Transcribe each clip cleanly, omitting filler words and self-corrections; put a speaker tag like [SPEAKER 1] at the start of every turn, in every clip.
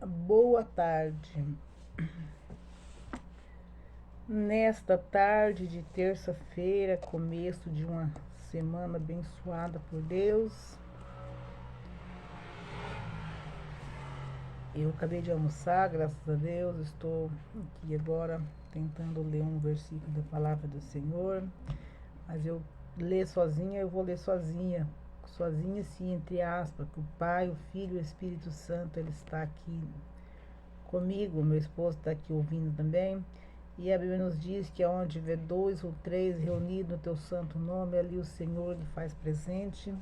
[SPEAKER 1] Boa tarde. Nesta tarde de terça-feira, começo de uma semana abençoada por Deus, eu acabei de almoçar, graças a Deus. Estou aqui agora tentando ler um versículo da palavra do Senhor, mas eu vou ler sozinha sim, entre aspas, que o Pai, o Filho e o Espírito Santo, ele está aqui comigo, meu esposo está aqui ouvindo também. E a Bíblia nos diz que onde vê 2 ou 3 reunidos no teu santo nome, ali o Senhor lhe faz presente.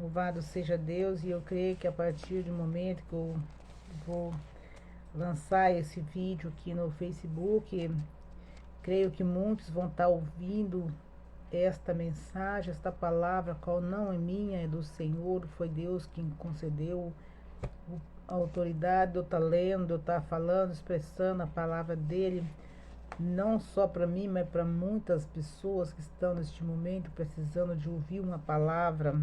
[SPEAKER 1] Louvado seja Deus. E eu creio que a partir do momento que eu vou lançar esse vídeo aqui no Facebook, creio que muitos vão estar ouvindo esta mensagem, esta palavra, qual não é minha, é do Senhor. Foi Deus quem concedeu a autoridade de eu estar lendo, de eu estar falando, expressando a palavra dele, não só para mim, mas para muitas pessoas que estão neste momento precisando de ouvir uma palavra.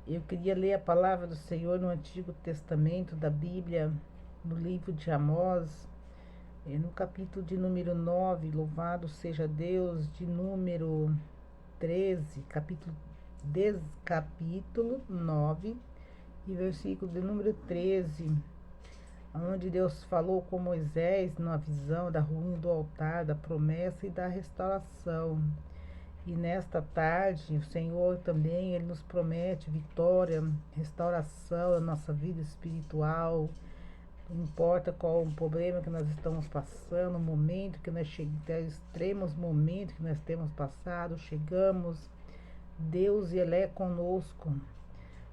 [SPEAKER 1] Eu queria ler a palavra do Senhor no Antigo Testamento da Bíblia, no livro de Amós, no capítulo de número 9, louvado seja Deus, de número 13, capítulo 9, e versículo de número 13, onde Deus falou com Moisés numa visão da ruína do altar, da promessa e da restauração. E nesta tarde, o Senhor também, Ele nos promete vitória, restauração da nossa vida espiritual. Não importa qual o problema que nós estamos passando, o momento que nós chegamos, extremos momentos que nós temos passado, chegamos, Deus, Ele é conosco.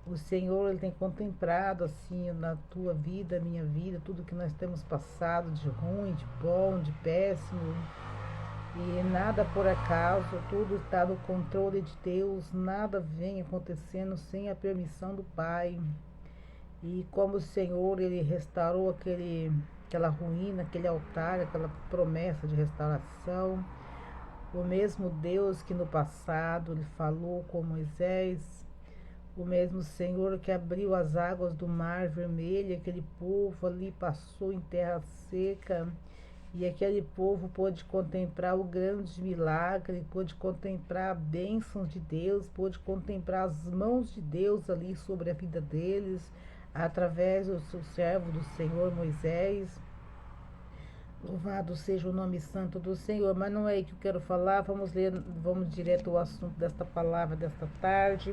[SPEAKER 1] O Senhor, Ele tem contemplado assim na tua vida, minha vida, tudo que nós temos passado de ruim, de bom, de péssimo. E nada por acaso, tudo está no controle de Deus, nada vem acontecendo sem a permissão do Pai. E como o Senhor, Ele restaurou aquela ruína, aquele altar, aquela promessa de restauração, o mesmo Deus que no passado Ele falou com Moisés, o mesmo Senhor que abriu as águas do Mar Vermelho, aquele povo ali passou em terra seca, e aquele povo pôde contemplar o grande milagre, pôde contemplar a bênção de Deus, pôde contemplar as mãos de Deus ali sobre a vida deles, através do seu servo do Senhor Moisés. Louvado seja o nome santo do Senhor. Mas não é aí que eu quero falar. Vamos direto ao assunto desta palavra desta tarde,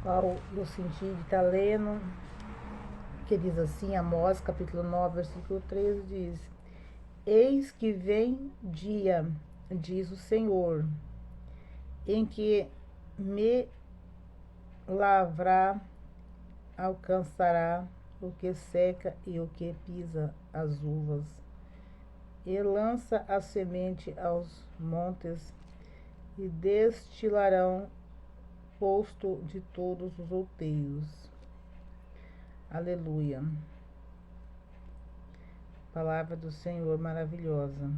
[SPEAKER 1] qual eu senti de estar lendo, que diz assim, Amós capítulo 9, versículo 13, diz: Eis que vem dia, diz o Senhor, em que me lavrar alcançará o que seca e o que pisa as uvas, e lança a semente aos montes, e destilarão posto de todos os outeiros. Aleluia. Palavra do Senhor maravilhosa.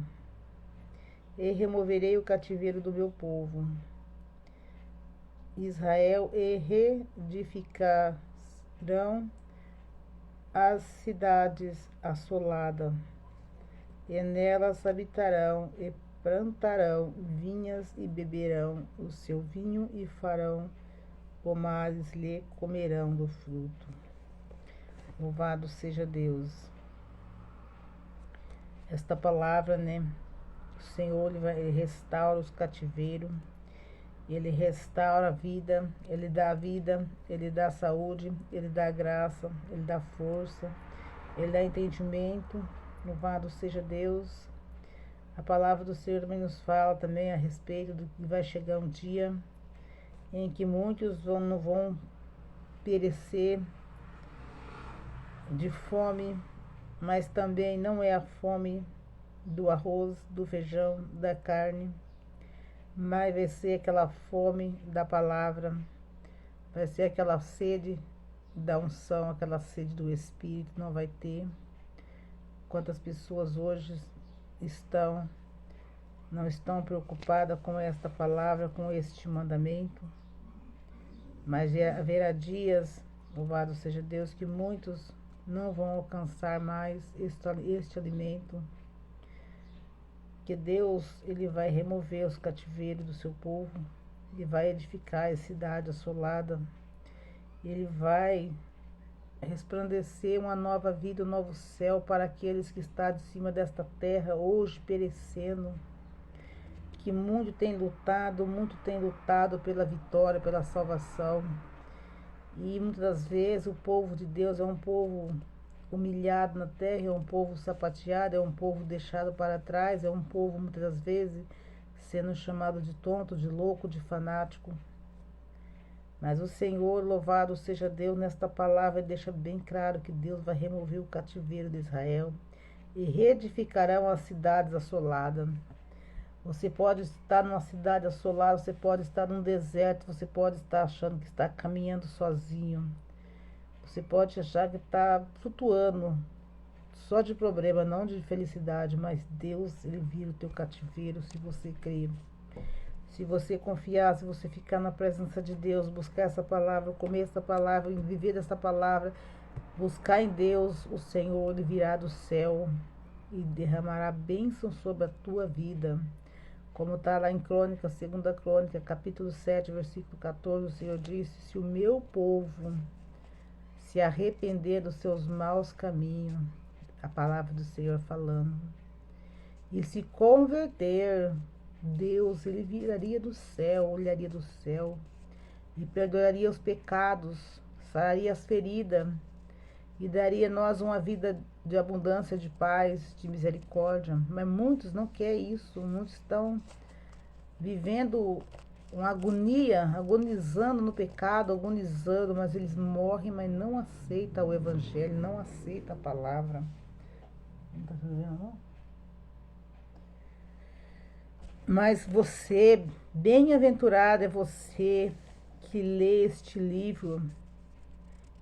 [SPEAKER 1] E removerei o cativeiro do meu povo, Israel, e reedificarão as cidades assoladas, e nelas habitarão, e plantarão vinhas, e beberão o seu vinho, e farão pomares, lhe comerão do fruto. Louvado seja Deus. Esta palavra, o Senhor, ele restaura os cativeiros, Ele restaura a vida, Ele dá saúde, Ele dá graça, Ele dá força, Ele dá entendimento. Louvado seja Deus. A palavra do Senhor também nos fala também a respeito do que vai chegar um dia em que muitos não vão perecer de fome, mas também não é a fome do arroz, do feijão, da carne, mas vai ser aquela fome da palavra, vai ser aquela sede da unção, aquela sede do Espírito. Não vai ter. Quantas pessoas hoje não estão preocupadas com esta palavra, com este mandamento, mas haverá dias, louvado seja Deus, que muitos não vão alcançar mais este alimento, que Deus ele vai remover os cativeiros do seu povo, ele vai edificar a cidade assolada, ele vai resplandecer uma nova vida, um novo céu para aqueles que estão de cima desta terra, hoje perecendo, que muito tem lutado pela vitória, pela salvação, e muitas das vezes o povo de Deus é um povo humilhado na terra, é um povo sapateado, é um povo deixado para trás, é um povo muitas das vezes sendo chamado de tonto, de louco, de fanático. Mas o Senhor, louvado seja Deus, nesta palavra deixa bem claro que Deus vai remover o cativeiro de Israel e reedificarão as cidades assoladas. Você pode estar numa cidade assolada, você pode estar num deserto, você pode estar achando que está caminhando sozinho. Você pode achar que está flutuando, só de problema, não de felicidade, mas Deus, ele vira o teu cativeiro se você crer. Se você confiar, se você ficar na presença de Deus, buscar essa palavra, comer essa palavra, viver essa palavra, buscar em Deus, o Senhor, ele virá do céu e derramará bênção sobre a tua vida. Como está lá em Crônica, 2ª Crônica, capítulo 7, versículo 14, o Senhor disse: se o meu povo se arrepender dos seus maus caminhos, a palavra do Senhor falando, e se converter, Deus, ele viraria do céu, olharia do céu, e perdoaria os pecados, sararia as feridas, e daria a nós uma vida de abundância, de paz, de misericórdia. Mas muitos não querem isso, muitos estão vivendo uma agonia, agonizando no pecado, agonizando, mas eles morrem, mas não aceitam o evangelho, não aceitam a palavra. Não está vendo, não? Mas você, bem-aventurado é você que lê este livro.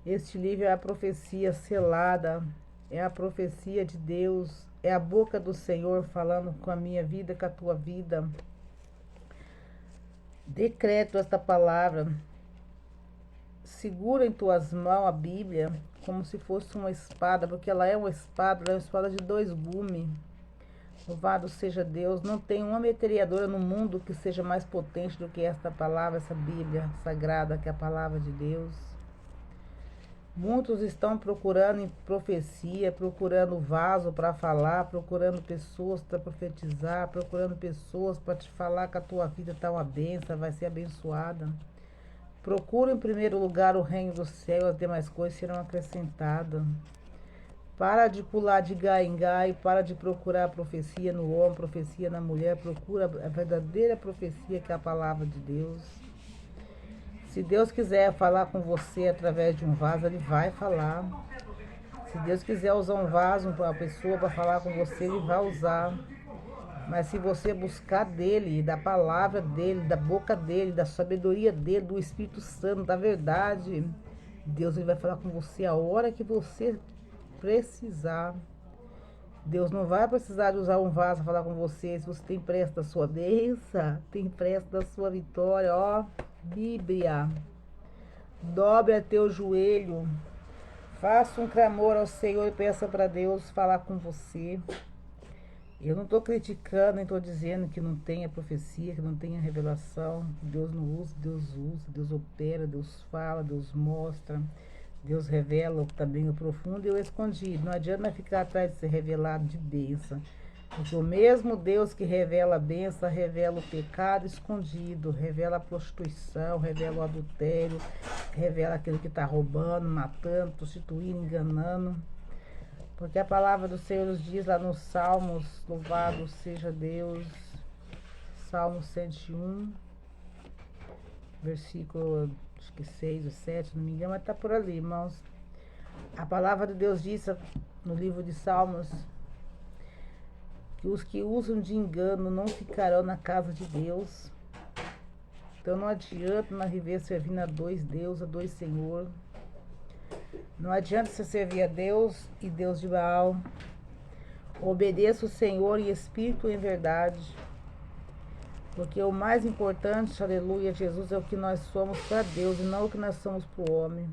[SPEAKER 1] Este livro é a profecia selada, é a profecia de Deus, é a boca do Senhor falando com a minha vida, com a tua vida. Decreto esta palavra, segura em tuas mãos a Bíblia como se fosse uma espada, porque ela é uma espada de 2 gumes. Louvado seja Deus, não tem uma metralhadora no mundo que seja mais potente do que esta palavra, essa Bíblia sagrada que é a palavra de Deus. Muitos estão procurando em profecia, procurando vaso para falar, procurando pessoas para profetizar, procurando pessoas para te falar que a tua vida está uma bênção, vai ser abençoada. Procura em primeiro lugar o reino do céu, as demais coisas serão acrescentadas. Para de pular de gai em gai, para de procurar a profecia no homem, profecia na mulher, procura a verdadeira profecia que é a palavra de Deus. Se Deus quiser falar com você através de um vaso, ele vai falar. Se Deus quiser usar um vaso para uma pessoa para falar com você, ele vai usar. Mas se você buscar dele, da palavra dele, da boca dele, da sabedoria dele, do Espírito Santo, da verdade, Deus ele vai falar com você a hora que você precisar. Deus não vai precisar de usar um vaso para falar com você. Se você tem pressa da sua bênção, tem pressa da sua vitória, ó. Bíblia, dobre a teu joelho, faça um clamor ao Senhor e peça para Deus falar com você. Eu não estou criticando, nem estou dizendo que não tenha profecia, que não tenha revelação. Deus não usa, Deus opera, Deus fala, Deus mostra, Deus revela o que está bem no profundo e o escondido. Não adianta ficar atrás de ser revelado de bênção. Porque o mesmo Deus que revela a bênção, revela o pecado escondido, revela a prostituição, revela o adultério, revela aquele que está roubando, matando, prostituindo, enganando. Porque a palavra do Senhor nos diz lá nos Salmos, louvado seja Deus, Salmo 101, versículo acho que 6 ou 7, não me engano, mas está por ali, irmãos. A palavra de Deus diz no livro de Salmos, que os que usam de engano não ficarão na casa de Deus. Então não adianta nós viver servindo a 2 deuses, a 2 senhor. Não adianta você servir a Deus e Deus de Baal. Obedeça o Senhor em espírito e em verdade. Porque o mais importante, aleluia, Jesus, é o que nós somos para Deus e não o que nós somos para o homem.